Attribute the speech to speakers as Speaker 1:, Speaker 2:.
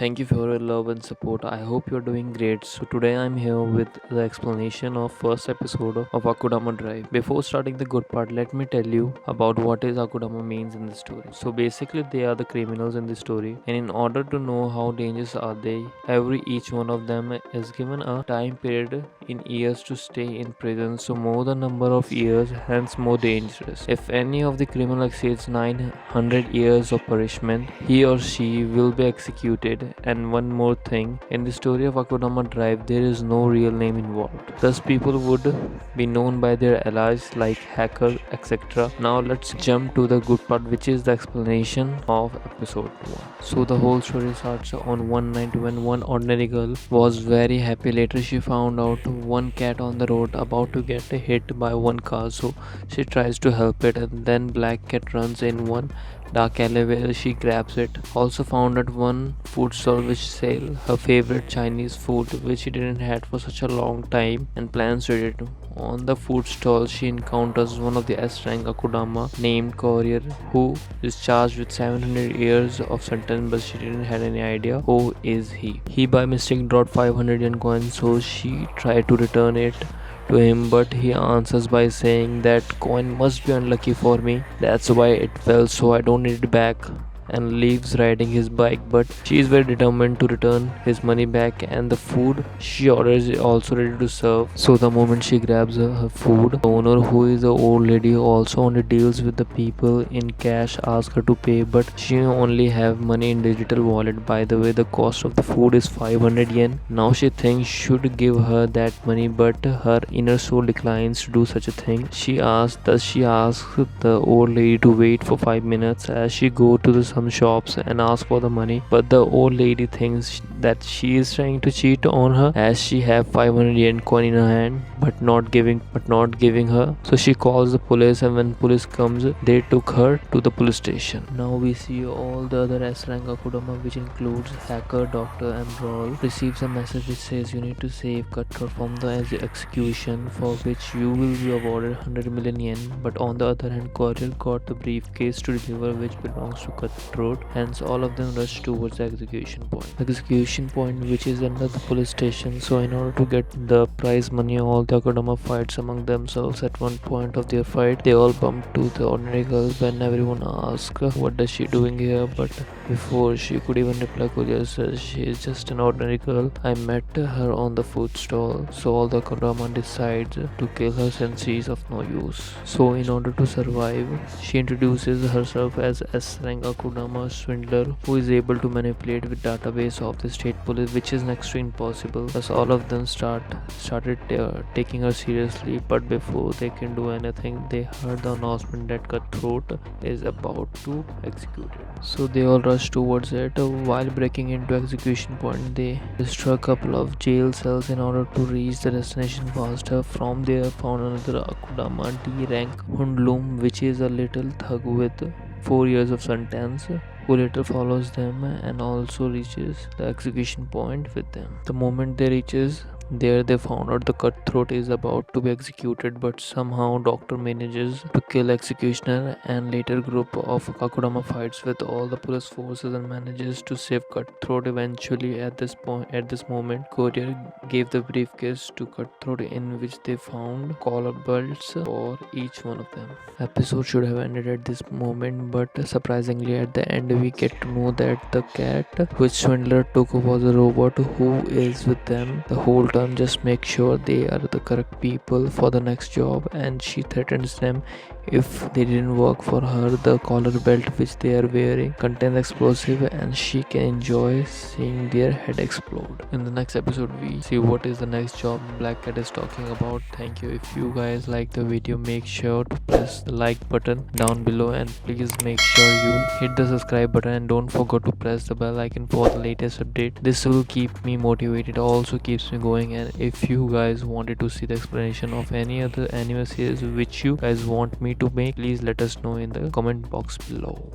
Speaker 1: Thank you for your love and support. I hope you're doing great. So today I'm here with the explanation of first episode of Akudama Drive. Before starting the good part, let me tell you about what is Akudama means in the story. So basically they are the criminals in the story, and in order to know how dangerous are they, each one of them is given a time period in years to stay in prison. So more the number of years, hence more dangerous. If any of the criminal exceeds 900 years of punishment, he or she will be executed. And one more thing, in the story of Akudama Drive, there is no real name involved. Thus, people would be known by their alias like hacker, etc. Now, let's jump to the good part, which is the explanation of episode 1. So, the whole story starts on one night when one ordinary girl was very happy. Later, she found out one cat on the road about to get hit by one car, so she tries to help it, and then black cat runs in one dark alley where she grabs it. Also found at one food stall which sell her favorite Chinese food which she didn't had for such a long time and plans to eat it. On the food stall she encounters one of the S-rank Akudama named Courier, who is charged with 700 years of sentence, but she didn't have any idea who is he. He by mistake dropped 500 yen coins, so she tried to return it to him, but he answers by saying that coin must be unlucky for me, that's why it fell, so I don't need it back, and leaves riding his bike. But she is very determined to return his money back, and the food she orders is also ready to serve. So the moment she grabs her food, the owner, who is the old lady, also only deals with the people in cash, asks her to pay, but she only have money in digital wallet. By the way, the cost of the food is 500 yen. Now she thinks should give her that money, but her inner soul declines to do such a thing. She asks the old lady to wait for 5 minutes as she go to the some shops and ask for the money, but the old lady thinks that she is trying to cheat on her as she have 500 yen coin in her hand but not giving her. So she calls the police, and when police comes they took her to the police station. Now we see all the other S-rank Akudama, which includes hacker, doctor and Brawler, receives a message which says you need to save Cutthroat from the execution, for which you will be awarded 100 million yen. But on the other hand, Courier got the briefcase to deliver which belongs to Cutthroat. Hence all of them rush towards the execution point, which is under the police station. So in order to get the prize money, all the Akudama fights among themselves. At one point of their fight, they all bump to the ordinary girl when everyone asks what does she doing here, but before she could even reply, Courier says she is just an ordinary girl. I met her on the food stall. So all the Akudama decides to kill her since she is of no use. So in order to survive, she introduces herself as S-rank Akudama swindler, who is able to manipulate with database of the state police, which is next to impossible. Thus all of them started taking her seriously, but before they can do anything, they heard the announcement that Cutthroat is about to execute it. So they all rush towards it. While breaking into execution point, they destroy a couple of jail cells in order to reach the destination faster. From there found another Akudama, D-rank Hoodlum, which is a little thug with 4 years of sentence, who later follows them and also reaches the execution point with them. The moment they reaches there, they found out the Cutthroat is about to be executed, but somehow doctor manages to kill executioner, and later group of Akudama fights with all the police forces and manages to save Cutthroat. Eventually at this moment, Courier gave the briefcase to Cutthroat, in which they found collar belts for each one of them. Episode should have ended at this moment, but surprisingly at the end we get to know that the cat which Swindler took was a robot who is with them the whole time. Just make sure they are the correct people for the next job, and she threatens them if they didn't work for her. The collar belt which they are wearing contains explosive, and she can enjoy seeing their head explode. In the next episode we see what is the next job Black Cat is talking about. Thank you. If you guys like the video, make sure to press the like button down below, and please make sure you hit the subscribe button, and don't forget to press the bell icon for the latest update. This will keep me motivated, also keeps me going. And if you guys wanted to see the explanation of any other anime series which you guys want me to make, please let us know in the comment box below.